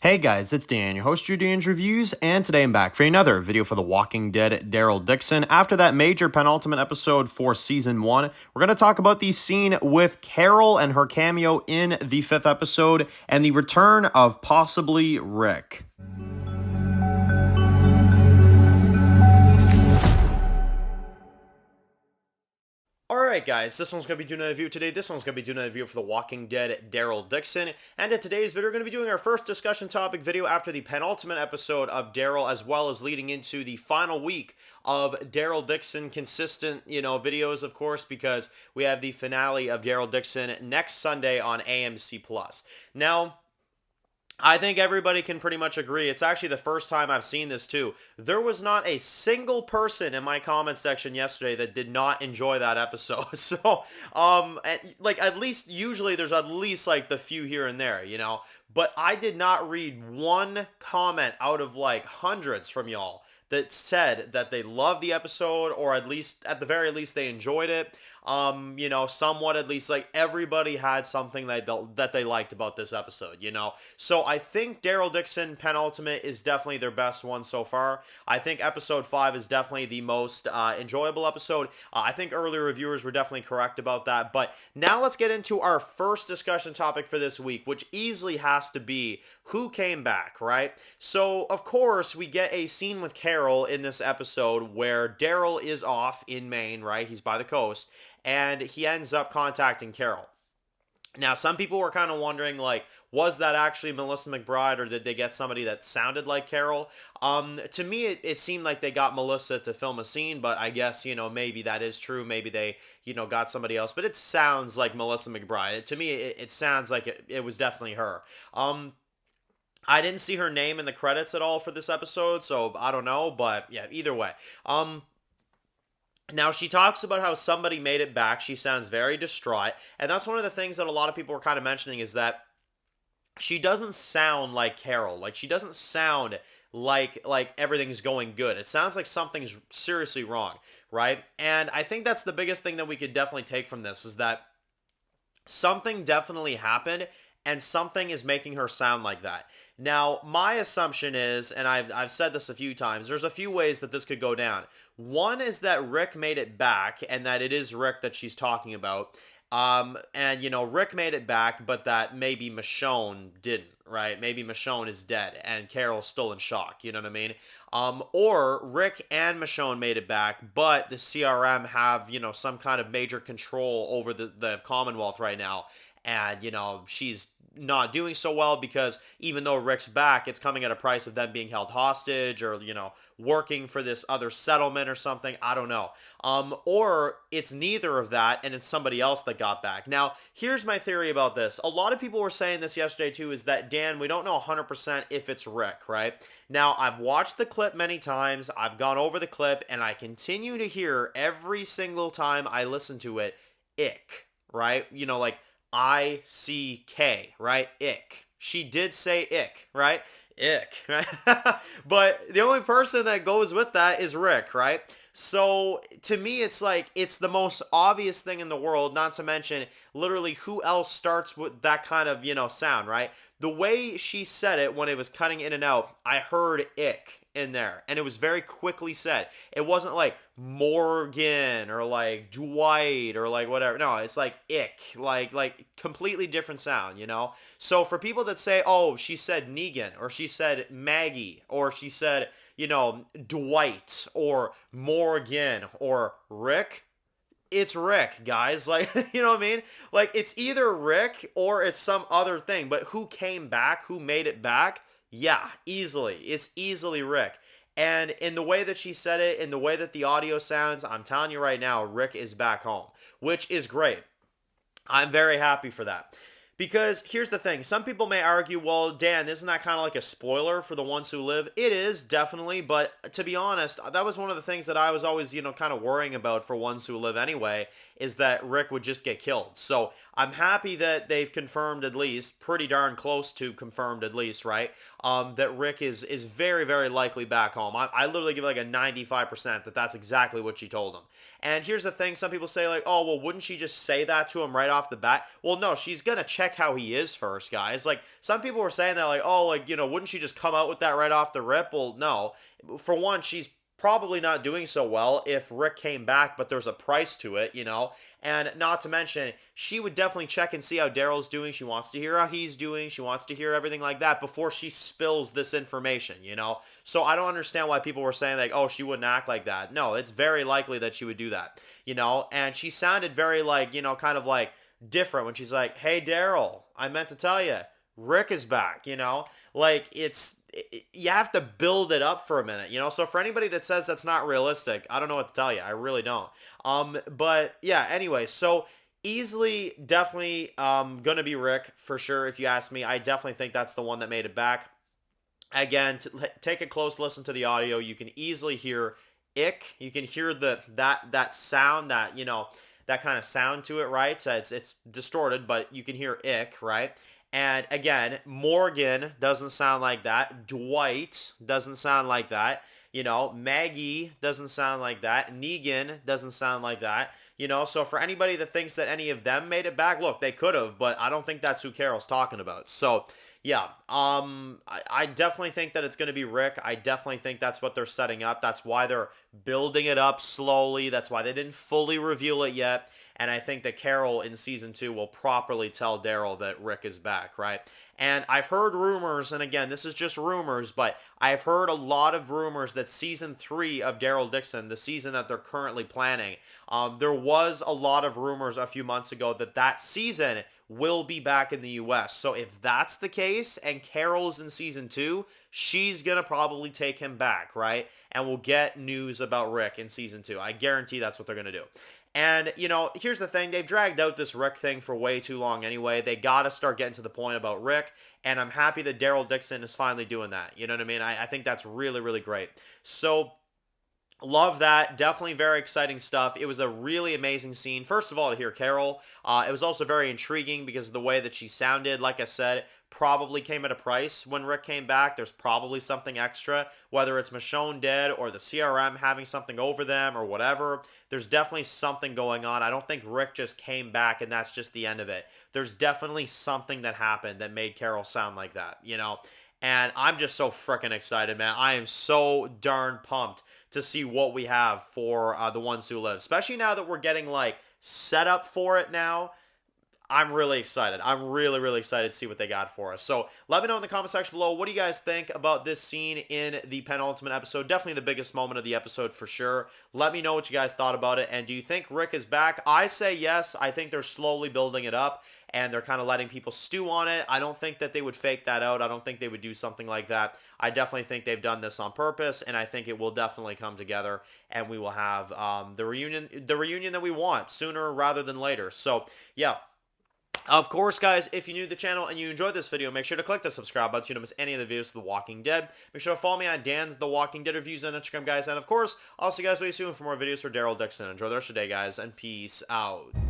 Hey guys, it's Dan, your host, Drew Dan's Reviews, and today I'm back for another video for The Walking Dead Daryl Dixon. After that major penultimate episode for Season 1, we're going to talk about the scene with Carol and her cameo in the 5th episode, and the return of possibly Rick. Alright guys, this one's going to be doing a review today. This one's going to be doing a review for The Walking Dead Daryl Dixon. And in today's video, we're going to be doing our first discussion topic video after the penultimate episode of Daryl, as well as leading into the final week of Daryl Dixon consistent, videos, of course, because we have the finale of Daryl Dixon next Sunday on AMC+. Now, I think everybody can pretty much agree. It's actually the first time I've seen this too. There was not a single person in my comment section yesterday that did not enjoy that episode. So, at least usually there's at least like the few here and there, But I did not read one comment out of like hundreds from y'all that said that they loved the episode, or at the very least they enjoyed it. Somewhat at least. Like everybody had something that they liked about this episode, So I think Daryl Dixon penultimate is definitely their best one so far. I think episode 5 is definitely the most enjoyable episode. I think earlier reviewers were definitely correct about that. But now let's get into our first discussion topic for this week, which easily has to be who came back, right? So of course we get a scene with Carol in this episode where Daryl is off in Maine, right? He's by the coast. And he ends up contacting Carol. Now, some people were kind of wondering, like, was that actually Melissa McBride, or did they get somebody that sounded like Carol? To me, it seemed like they got Melissa to film a scene, but I guess, maybe that is true. Maybe they, got somebody else. But it sounds like Melissa McBride. To me, it sounds like it was definitely her. I didn't see her name in the credits at all for this episode, so I don't know. But, yeah, either way. Now, she talks about how somebody made it back. She sounds very distraught. And that's one of the things that a lot of people were kind of mentioning, is that she doesn't sound like Carol. Like, she doesn't sound like everything's going good. It sounds like something's seriously wrong, right? And I think that's the biggest thing that we could definitely take from this, is that something definitely happened, and something is making her sound like that. Now, my assumption is, and I've said this a few times, there's a few ways that this could go down. One is that Rick made it back, and that it is Rick that she's talking about. Rick made it back, but that maybe Michonne didn't, right? Maybe Michonne is dead, and Carol's still in shock, you know what I mean? Or Rick and Michonne made it back, but the CRM have, some kind of major control over the Commonwealth right now, and, she's not doing so well, because even though Rick's back, it's coming at a price of them being held hostage, or, working for this other settlement or something. I don't know. Or it's neither of that, and it's somebody else that got back. Now, here's my theory about this. A lot of people were saying this yesterday too, is that, Dan, we don't know 100% if it's Rick, right? Now, I've watched the clip many times. I've gone over the clip, and I continue to hear every single time I listen to it, ick, right? Like ICK, right? Ick. She did say ick, right? Ick, right? But the only person that goes with that is Rick, right? So to me, it's like, it's the most obvious thing in the world, not to mention literally who else starts with that kind of, sound, right? The way she said it when it was cutting in and out, I heard ick in there, and it was very quickly said. It wasn't like Morgan or like Dwight or like whatever. No, it's like ick, like completely different sound, So for people that say, oh, she said Negan, or she said Maggie, or she said, Dwight or Morgan or Rick, it's Rick, guys. Like, you know what I mean? Like, it's either Rick or it's some other thing. But who came back? Who made it back? Yeah, easily. It's easily Rick. And in the way that she said it, in the way that the audio sounds, I'm telling you right now, Rick is back home, which is great. I'm very happy for that. Because here's the thing, some people may argue, well, Dan, isn't that kind of like a spoiler for the ones who live? It is, definitely, but to be honest, that was one of the things that I was always, kind of worrying about for ones who live anyway, is that Rick would just get killed. So I'm happy that they've confirmed, at least, pretty darn close to confirmed at least, right? That Rick is very, very likely back home. I literally give it like a 95% that that's exactly what she told him. And here's the thing, some people say like, oh, well, wouldn't she just say that to him right off the bat? Well, no, she's going to check check how he is first, guys. Like, some people were saying that, like, oh, like, you know, wouldn't she just come out with that right off the rip? Well, no. For one, she's probably not doing so well if Rick came back, but there's a price to it, you know? And not to mention, she would definitely check and see how Daryl's doing. She wants to hear how he's doing. She wants to hear everything like that before she spills this information, you know? So I don't understand why people were saying, like, oh, she wouldn't act like that. No, it's very likely that she would do that, you know? And she sounded very, like, you know, kind of like different when she's like, hey, Daryl, I meant to tell you, Rick is back, you know? Like, you have to build it up for a minute, you know? So for anybody that says that's not realistic, I don't know what to tell you. I really don't. But yeah, anyway, so easily, definitely gonna be Rick for sure. If you ask me, I definitely think that's the one that made it back. Again, take a close listen to the audio. You can easily hear ick. You can hear that sound, that, you know, that kind of sound to it, right? So it's distorted, but you can hear ick, right? And again, Morgan doesn't sound like that. Dwight doesn't sound like that. You know, Maggie doesn't sound like that. Negan doesn't sound like that. You know, so for anybody that thinks that any of them made it back, look, they could have, but I don't think that's who Carol's talking about. So, yeah, I definitely think that it's going to be Rick. I definitely think that's what they're setting up. That's why they're building it up slowly. That's why they didn't fully reveal it yet. And I think that Carol in season 2 will properly tell Daryl that Rick is back, right? And I've heard rumors, and again, this is just rumors, but I've heard a lot of rumors that season 3 of Daryl Dixon, the season that they're currently planning, there was a lot of rumors a few months ago that that season will be back in the US. So if that's the case and Carol's in season 2, she's going to probably take him back, right? And we'll get news about Rick in season 2. I guarantee that's what they're going to do. And, you know, here's the thing. They've dragged out this Rick thing for way too long anyway. They got to start getting to the point about Rick. And I'm happy that Daryl Dixon is finally doing that. You know what I mean? I think that's really, really great. So, love that. Definitely very exciting stuff. It was a really amazing scene. First of all, to hear Carol. It was also very intriguing because of the way that she sounded. Like I said, probably came at a price when Rick came back. There's probably something extra, whether it's Michonne dead or the CRM having something over them or whatever. There's definitely something going on. I don't think Rick just came back and that's just the end of it. There's definitely something that happened that made Carol sound like that, you know? And I'm just so freaking excited, man. I am so darn pumped to see what we have for The Ones Who Live. Especially now that we're getting, like, set up for it now. I'm really excited. I'm really, really excited to see what they got for us. So let me know in the comment section below. What do you guys think about this scene in the penultimate episode? Definitely the biggest moment of the episode for sure. Let me know what you guys thought about it. And do you think Rick is back? I say yes. I think they're slowly building it up. And they're kind of letting people stew on it. I don't think that they would fake that out. I don't think they would do something like that. I definitely think they've done this on purpose, and I think it will definitely come together, and we will have the reunion that we want sooner rather than later. So, yeah. Of course, guys, if you're new to the channel and you enjoyed this video, make sure to click the subscribe button so you don't miss any of the videos for The Walking Dead. Make sure to follow me on Dan's The Walking Dead reviews on Instagram, guys. And, of course, I'll see you guys really soon for more videos for Daryl Dixon. Enjoy the rest of the day, guys, and peace out.